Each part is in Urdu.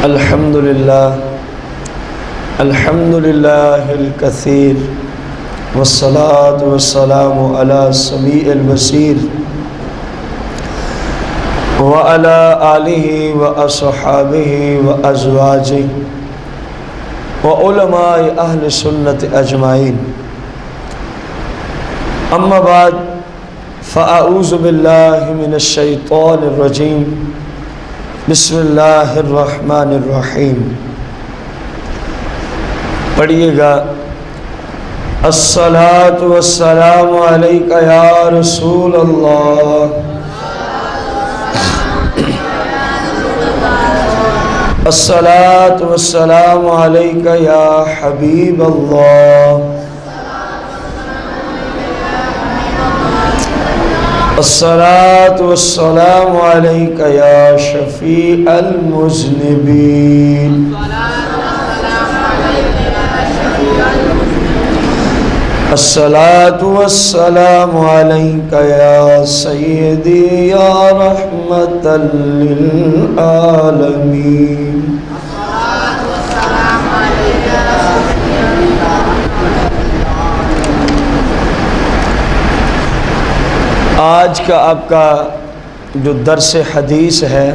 الحمد لله الكثير والصلاة والسلام على السميع البصير وعلى آله وأصحابه وأزواجه وعلماء أهل السنة أجمعين. أما بعد فأعوذ بالله من الشيطان الرجيم. بسم اللہ الرحمن الرحیم. پڑھیے گا. الصلاۃ والسلام علیک یا رسول اللہ. الصلاۃ والسلام علیک یا حبیب اللہ. الصلاۃ والسلام علیک یا شفیع المذنبین. الصلاۃ والسلام علیک یا سیدی یا رحمت للعالمین. آج کا آپ کا جو درس حدیث ہے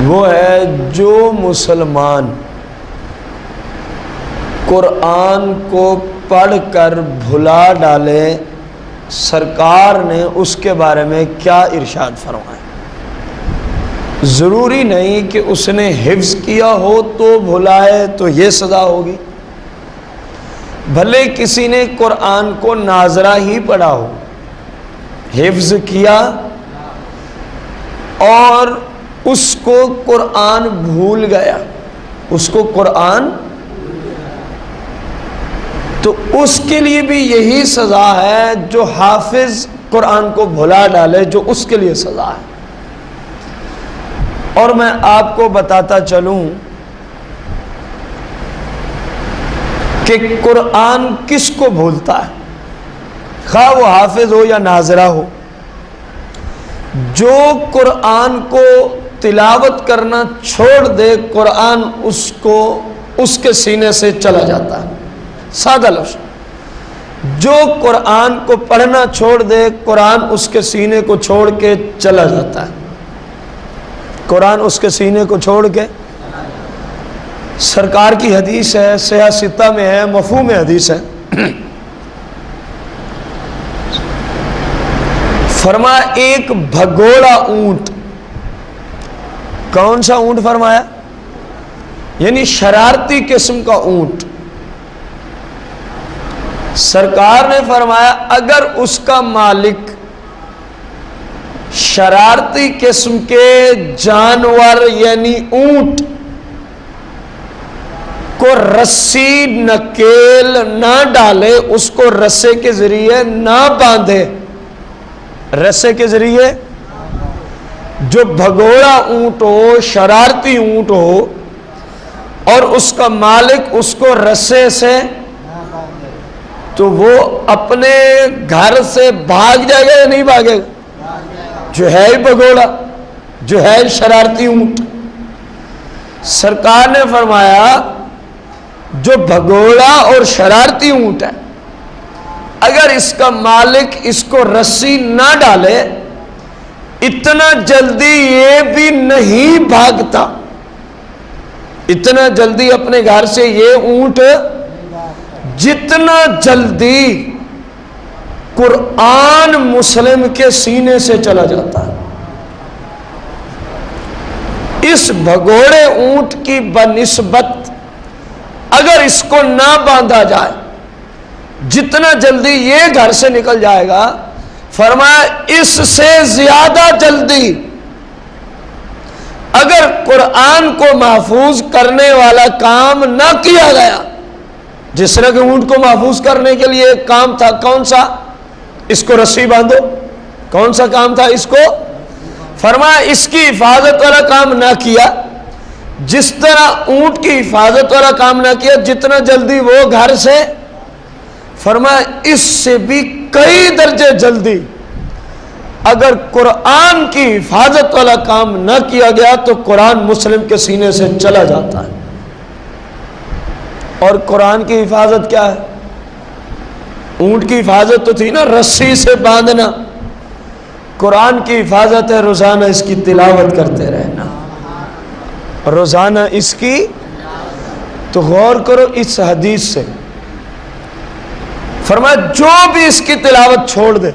وہ ہے جو مسلمان قرآن کو پڑھ کر بھلا ڈالے سرکار نے اس کے بارے میں کیا ارشاد فرمایا. ضروری نہیں کہ اس نے حفظ کیا ہو تو بھلائے تو یہ سزا ہوگی. بھلے کسی نے قرآن کو ناظرہ ہی پڑھا ہو، حفظ کیا اور اس کو قرآن بھول گیا، اس کو قرآن، تو اس کے لیے بھی یہی سزا ہے جو حافظ قرآن کو بھلا ڈالے، جو اس کے لیے سزا ہے. اور میں آپ کو بتاتا چلوں کہ قرآن کس کو بھولتا ہے، خواہ وہ حافظ ہو یا ناظرہ ہو. جو قرآن کو تلاوت کرنا چھوڑ دے قرآن اس کے سینے سے چلا جاتا ہے. سادہ لفظ، جو قرآن کو پڑھنا چھوڑ دے قرآن اس کے سینے کو چھوڑ کے چلا جاتا ہے. قرآن اس کے سینے کو چھوڑ کے، سرکار کی حدیث ہے، صحیح ستہ میں ہے، مفہوم حدیث ہے. فرمایا ایک بھگوڑا اونٹ. کون سا اونٹ فرمایا؟ یعنی شرارتی قسم کا اونٹ. سرکار نے فرمایا اگر اس کا مالک شرارتی قسم کے جانور یعنی اونٹ کو رسی نکیل نہ ڈالے، اس کو رسے کے ذریعے نہ باندھے، رسے کے ذریعے، جو بھگوڑا اونٹ ہو، شرارتی اونٹ ہو اور اس کا مالک اس کو رسے سے، تو وہ اپنے گھر سے بھاگ جائے گا یا نہیں بھاگے گا؟ جو ہے ہی بھگوڑا، جو ہے شرارتی اونٹ. سرکار نے فرمایا جو بھگوڑا اور شرارتی اونٹ ہے، اگر اس کا مالک اس کو رسی نہ ڈالے اتنا جلدی یہ بھی نہیں بھاگتا، اتنا جلدی اپنے گھر سے یہ اونٹ جتنا جلدی قرآن مسلم کے سینے سے چلا جاتا ہے. اس بھگوڑے اونٹ کی بنسبت اگر اس کو نہ باندھا جائے جتنا جلدی یہ گھر سے نکل جائے گا، فرمایا اس سے زیادہ جلدی اگر قرآن کو محفوظ کرنے والا کام نہ کیا گیا، جس طرح کہ اونٹ کو محفوظ کرنے کے لیے ایک کام تھا، کون سا؟ اس کو رسی باندھو. کون سا کام تھا؟ اس کو، فرمایا اس کی حفاظت والا کام نہ کیا، جس طرح اونٹ کی حفاظت والا کام نہ کیا جتنا جلدی وہ گھر سے، فرمایا اس سے بھی کئی درجے جلدی اگر قرآن کی حفاظت والا کام نہ کیا گیا تو قرآن مسلم کے سینے سے چلا جاتا ہے. اور قرآن کی حفاظت کیا ہے؟ اونٹ کی حفاظت تو تھی نا رسی سے باندھنا. قرآن کی حفاظت ہے روزانہ اس کی تلاوت کرتے رہنا، روزانہ اس کی. تو غور کرو اس حدیث سے، فرمایا جو بھی اس کی تلاوت چھوڑ دے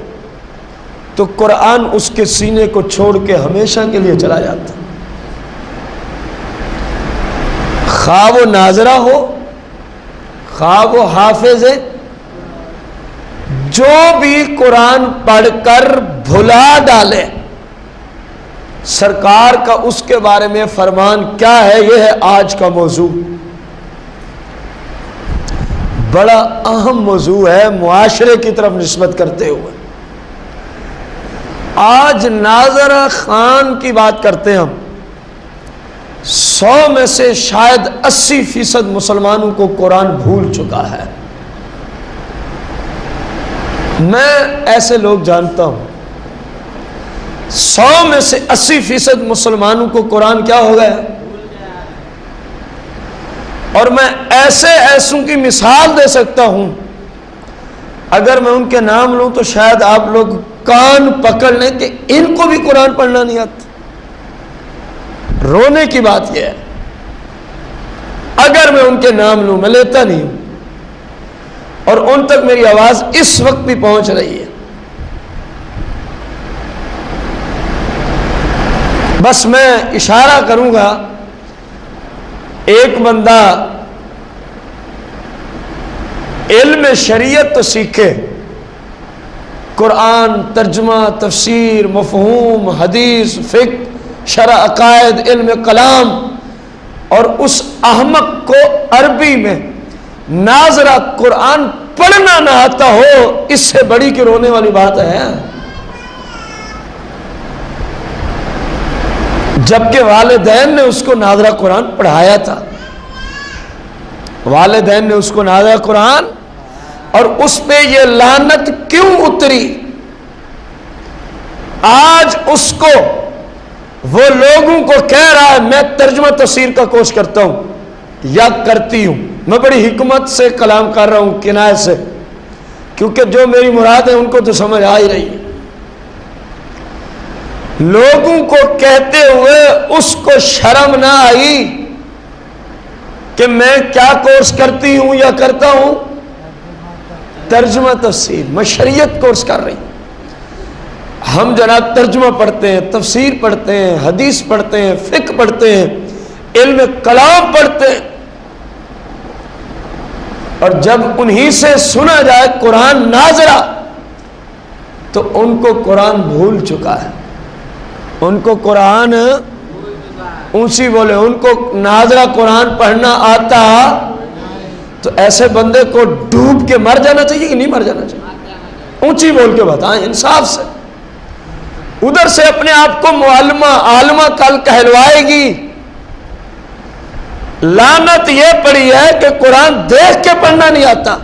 تو قرآن اس کے سینے کو چھوڑ کے ہمیشہ کے لیے چلا جاتا. خواہ وہ ناظرہ ہو، خواہ وہ حافظ ہے، جو بھی قرآن پڑھ کر بھلا ڈالے، سرکار کا اس کے بارے میں فرمان کیا ہے؟ یہ ہے آج کا موضوع. بڑا اہم موضوع ہے معاشرے کی طرف نسبت کرتے ہوئے. آج ناظرہ خان کی بات کرتے ہیں ہم. 100 میں سے شاید 80% مسلمانوں کو قرآن بھول چکا ہے. میں ایسے لوگ جانتا ہوں 100 میں سے 80% مسلمانوں کو قرآن کیا ہو گیا. اور میں ایسوں کی مثال دے سکتا ہوں، اگر میں ان کے نام لوں تو شاید آپ لوگ کان پکڑ لیں کہ ان کو بھی قرآن پڑھنا نہیں آتا. رونے کی بات یہ ہے، اگر میں ان کے نام لوں، میں لیتا نہیں ہوں، اور ان تک میری آواز اس وقت بھی پہنچ رہی ہے. بس میں اشارہ کروں گا، ایک بندہ علم شریعت تو سیکھے، قرآن ترجمہ، تفسیر، مفہوم، حدیث، فقہ، شرع، عقائد، علم کلام، اور اس احمق کو عربی میں ناظرہ قرآن پڑھنا نہ آتا ہو، اس سے بڑی کی رونے والی بات ہے. جبکہ والدین نے اس کو ناظرہ قرآن پڑھایا تھا، والدین نے اس کو ناظرہ قرآن، اور اس پہ یہ لعنت کیوں اتری؟ آج اس کو وہ لوگوں کو کہہ رہا ہے میں ترجمہ تفسیر کا کورس کرتا ہوں یا کرتی ہوں. میں بڑی حکمت سے کلام کر رہا ہوں، کنایت سے، کیونکہ جو میری مراد ہے ان کو تو سمجھ آ ہی رہی ہے. لوگوں کو کہتے ہوئے اس کو شرم نہ آئی کہ میں کیا کورس کرتی ہوں یا کرتا ہوں؟ ترجمہ تفسیر. میں شریعت کورس کر رہی ہوں. ہم جناب ترجمہ پڑھتے ہیں، تفسیر پڑھتے ہیں، حدیث پڑھتے ہیں، فقہ پڑھتے ہیں، علم کلام پڑھتے ہیں. اور جب انہی سے سنا جائے قرآن ناظرہ تو ان کو قرآن بھول چکا ہے. ان کو قرآن اونچی بولے، ان کو ناظرہ قرآن پڑھنا آتا تو ایسے بندے کو ڈوب کے مر جانا چاہیے کہ نہیں مر جانا چاہیے؟ اونچی بول کے بتائیں انصاف سے. ادھر سے اپنے آپ کو معلمہ عالمہ کل کہلوائے گی. لعنت یہ پڑی ہے کہ قرآن دیکھ کے پڑھنا نہیں آتا.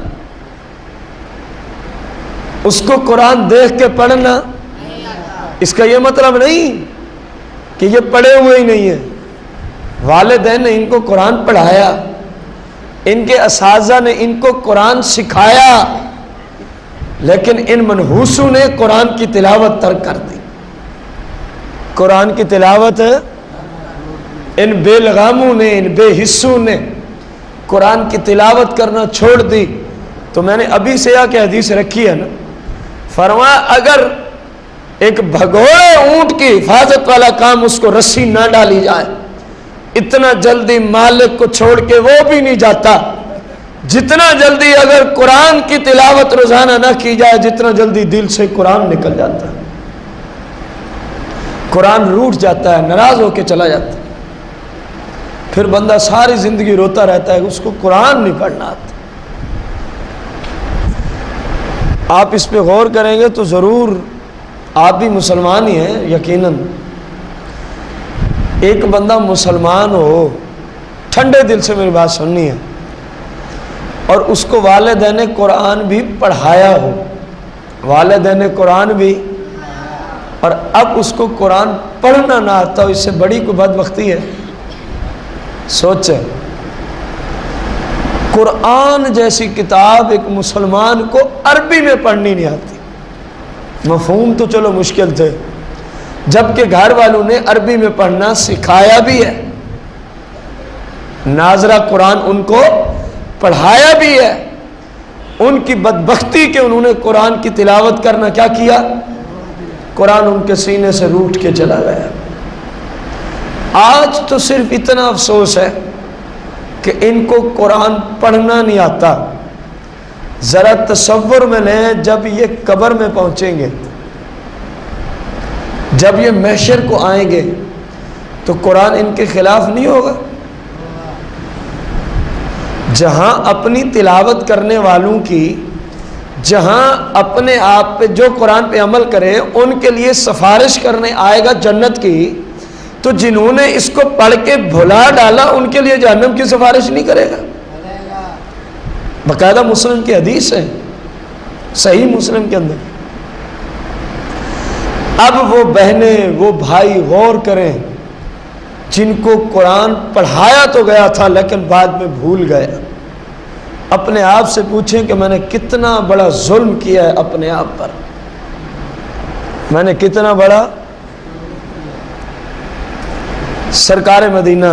اس کو قرآن دیکھ کے پڑھنا، اس کا یہ مطلب نہیں کہ یہ پڑھے ہوئے ہی نہیں ہے. والدین نے ان کو قرآن پڑھایا، ان کے اساتذہ نے ان کو قرآن سکھایا، لیکن ان منحوسوں نے قرآن کی تلاوت ترک کر دی. قرآن کی تلاوت ان بے لگاموں نے، ان بے حصوں نے قرآن کی تلاوت کرنا چھوڑ دی. تو میں نے ابھی سے آ کے حدیث رکھی ہے نا، فرمایا اگر ایک بھگوڑے اونٹ کی حفاظت والا کام اس کو رسی نہ ڈالی جائے، اتنا جلدی مالک کو چھوڑ کے وہ بھی نہیں جاتا جتنا جلدی اگر قرآن کی تلاوت روزانہ نہ کی جائے، جتنا جلدی دل سے قرآن نکل جاتا ہے. قرآن روٹ جاتا ہے، ناراض ہو کے چلا جاتا ہے. پھر بندہ ساری زندگی روتا رہتا ہے کہ اس کو قرآن نہیں پڑھنا آتا. آپ اس پہ غور کریں گے تو ضرور آپ بھی مسلمان ہی ہیں یقیناً. ایک بندہ مسلمان ہو، ٹھنڈے دل سے میری بات سننی ہے، اور اس کو والدین قرآن بھی پڑھایا ہو، والدین قرآن بھی، اور اب اس کو قرآن پڑھنا نہ آتا ہو، اس سے بڑی کوئی بدبختی ہے؟ سوچیں، قرآن جیسی کتاب ایک مسلمان کو عربی میں پڑھنی نہیں آتی، مفہوم تو چلو مشکل تھے، جبکہ گھر والوں نے عربی میں پڑھنا سکھایا بھی ہے، ناظرہ قرآن ان کو پڑھایا بھی ہے۔ ان کی بدبختی کہ انہوں نے قرآن کی تلاوت کرنا کیا کیا، قرآن ان کے سینے سے روٹ کے چلا گیا۔ آج تو صرف اتنا افسوس ہے کہ ان کو قرآن پڑھنا نہیں آتا۔ ذرا تصور میں لیں، جب یہ قبر میں پہنچیں گے، جب یہ محشر کو آئیں گے، تو قرآن ان کے خلاف نہیں ہوگا؟ جہاں اپنی تلاوت کرنے والوں کی، جہاں اپنے آپ پہ جو قرآن پہ عمل کرے ان کے لیے سفارش کرنے آئے گا جنت کی، تو جنہوں نے اس کو پڑھ کے بھلا ڈالا ان کے لیے جہنم کی سفارش نہیں کرے گا۔ باقاعدہ مسلم کی حدیث ہے، صحیح مسلم کے اندر۔ اب وہ بہنیں، وہ بھائی غور کریں جن کو قرآن پڑھایا تو گیا تھا لیکن بعد میں بھول گئے، اپنے آپ سے پوچھیں کہ میں نے کتنا بڑا ظلم کیا ہے اپنے آپ پر، میں نے کتنا بڑا۔ سرکار مدینہ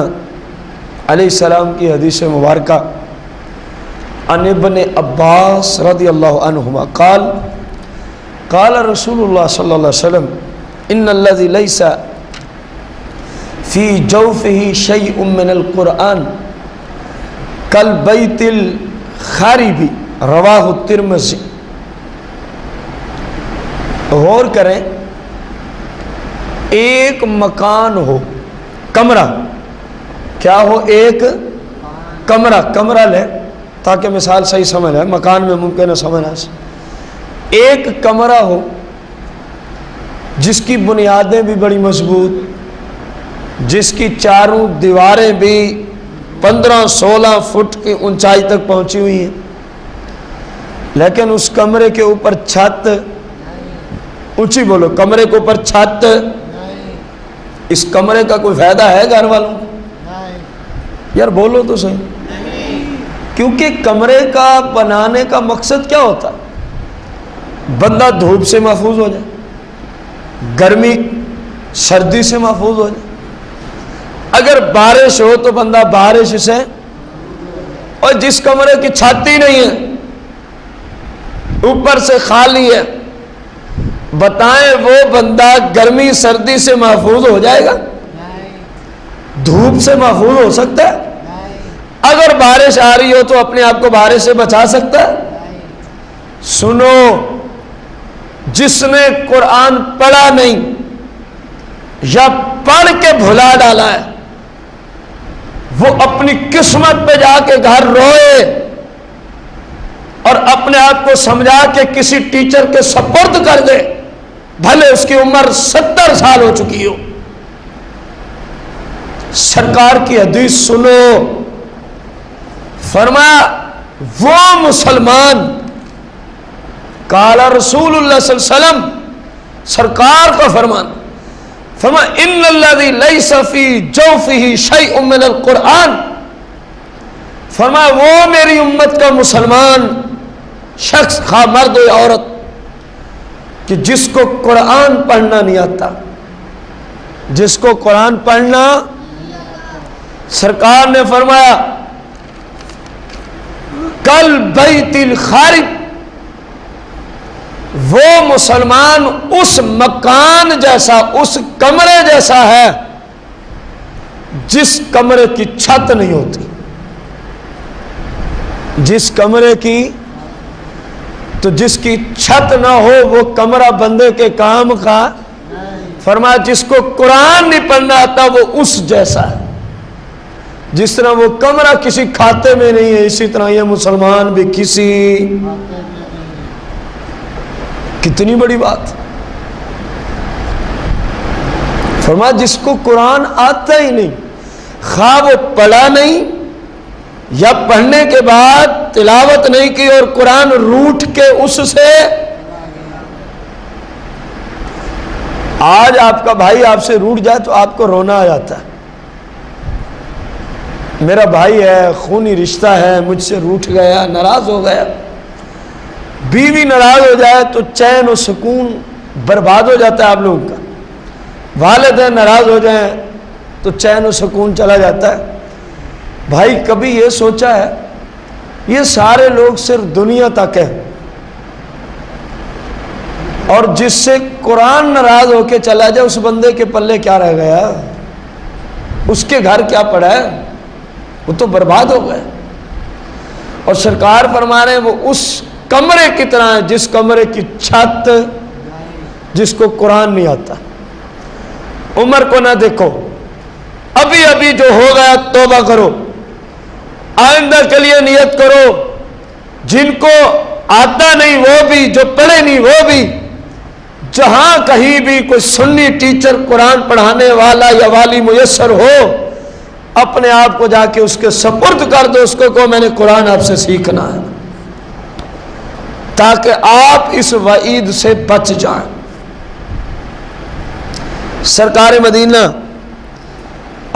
علیہ السلام کی حدیث مبارکہ، عن ابن عباس رضی اللہ عنہما قال قال رسول اللہ صلی اللہ علیہ وسلم ان الذي ليس في جوفه شيء من القرآن كالبيت الخارب رواہ الترمذی۔ غور کریں، ایک مکان ہو، کمرہ، کیا ہو؟ ایک کمرہ، کمرہ لے تاکہ مثال صحیح سمجھ آئے، مکان میں ممکن ہے سمجھ آئے۔ ایک کمرہ ہو جس کی بنیادیں بھی بڑی مضبوط، جس کی چاروں دیواریں بھی 15-16 فٹ کی اونچائی تک پہنچی ہوئی ہیں، لیکن اس کمرے کے اوپر چھت، اونچی بولو، کمرے کے اوپر چھت، اس کمرے کا کوئی فائدہ ہے گھر والوں کو؟ یار بولو تو صحیح، کیونکہ کمرے کا بنانے کا مقصد کیا ہوتا؟ بندہ دھوپ سے محفوظ ہو جائے، گرمی سردی سے محفوظ ہو جائے، اگر بارش ہو تو بندہ بارش سے، اور جس کمرے کی چھت ہی نہیں ہے، اوپر سے خالی ہے، بتائیں وہ بندہ گرمی سردی سے محفوظ ہو جائے گا؟ دھوپ سے محفوظ ہو سکتا ہے؟ اگر بارش آ رہی ہو تو اپنے آپ کو بارش سے بچا سکتا ہے؟ سنو، جس نے قرآن پڑھا نہیں یا پڑھ کے بھلا ڈالا ہے، وہ اپنی قسمت پہ جا کے گھر روئے اور اپنے آپ کو سمجھا کہ کسی ٹیچر کے سپرد کر دے، بھلے اس کی عمر 70 سال ہو چکی ہو۔ سرکار کی حدیث سنو، فرمایا وہ مسلمان، قال رسول اللہ صلی اللہ علیہ وسلم، سرکار کا فرمان، فرمایا ان الذی لیس فی جوفہ شیء من القرآن، فرمایا وہ میری امت کا مسلمان شخص، خواہ مرد ہو یا عورت، کہ جس کو قرآن پڑھنا نہیں آتا، جس کو قرآن پڑھنا، سرکار نے فرمایا کل بیت الخارب، وہ مسلمان اس مکان جیسا، اس کمرے جیسا ہے جس کمرے کی چھت نہیں ہوتی، جس کمرے کی، تو جس کی چھت نہ ہو وہ کمرہ بندے کے کام کا۔ فرمایا جس کو قرآن نہیں پڑھنا آتا وہ اس جیسا ہے، جس طرح وہ کمرہ کسی کھاتے میں نہیں ہے، اسی طرح یہ مسلمان بھی کسی، کتنی بڑی بات۔ فرمایا جس کو قرآن آتا ہی نہیں، خواہ وہ پڑھا نہیں یا پڑھنے کے بعد تلاوت نہیں کی اور قرآن روٹ کے اس سے، آج آپ کا بھائی آپ سے روٹھ جائے تو آپ کو رونا آ جاتا ہے، میرا بھائی ہے، خونی رشتہ ہے، مجھ سے روٹھ گیا، ناراض ہو گیا۔ بیوی ناراض ہو جائے تو چین و سکون برباد ہو جاتا ہے آپ لوگوں کا، والدین ناراض ہو جائیں تو چین و سکون چلا جاتا ہے۔ بھائی کبھی یہ سوچا ہے یہ سارے لوگ صرف دنیا تک ہے، اور جس سے قرآن ناراض ہو کے چلا جائے اس بندے کے پلے کیا رہ گیا؟ اس کے گھر کیا پڑا ہے؟ وہ تو برباد ہو گئے۔ اور سرکار فرما رہے ہیں وہ اس کمرے کی طرح ہے جس کمرے کی چھت جس کو قرآن نہیں آتا۔ عمر کو نہ دیکھو، ابھی ابھی جو ہو گیا توبہ کرو، آئندہ کے لیے نیت کرو، جن کو آتا نہیں وہ بھی، جو پڑھے نہیں وہ بھی، جہاں کہیں بھی کوئی سنی ٹیچر قرآن پڑھانے والا یا والی میسر ہو، اپنے آپ کو جا کے اس کے سپرد کر دو، اس کو کہو میں نے قرآن آپ سے سیکھنا ہے، تاکہ آپ اس وعید سے بچ جائیں۔ سرکار مدینہ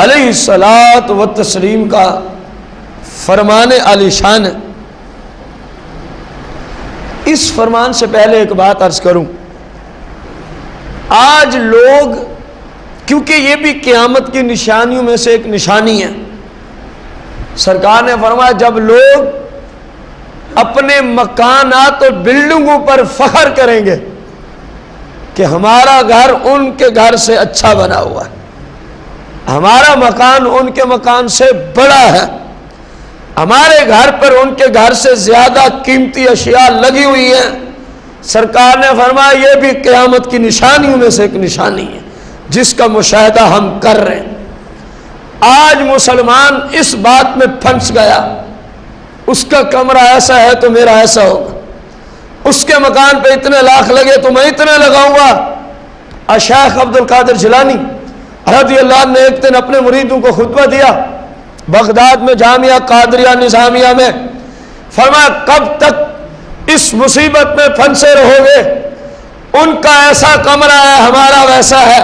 علیہ الصلاۃ والتسلیم کا فرمان عالی شان ہے۔ اس فرمان سے پہلے ایک بات عرض کروں، آج لوگ، کیونکہ یہ بھی قیامت کی نشانیوں میں سے ایک نشانی ہے، سرکار نے فرمایا جب لوگ اپنے مکانات اور بلڈنگوں پر فخر کریں گے کہ ہمارا گھر ان کے گھر سے اچھا بنا ہوا ہے، ہمارا مکان ان کے مکان سے بڑا ہے، ہمارے گھر پر ان کے گھر سے زیادہ قیمتی اشیاء لگی ہوئی ہیں، سرکار نے فرمایا یہ بھی قیامت کی نشانیوں میں سے ایک نشانی ہے جس کا مشاہدہ ہم کر رہے ہیں۔ آج مسلمان اس بات میں پھنس گیا، اس کا کمرہ ایسا ہے تو میرا ایسا ہوگا، اس کے مکان پہ اتنے لاکھ لگے تو میں اتنے لگاؤں گا۔ شیخ عبد القادر جیلانی رضی اللہ عنہ نے ایک دن اپنے مریدوں کو خطبہ دیا بغداد میں جامعہ قادریہ نظامیہ میں، فرمایا کب تک اس مصیبت میں پھنسے رہو گے؟ ان کا ایسا کمرہ ہے، ہمارا ویسا ہے،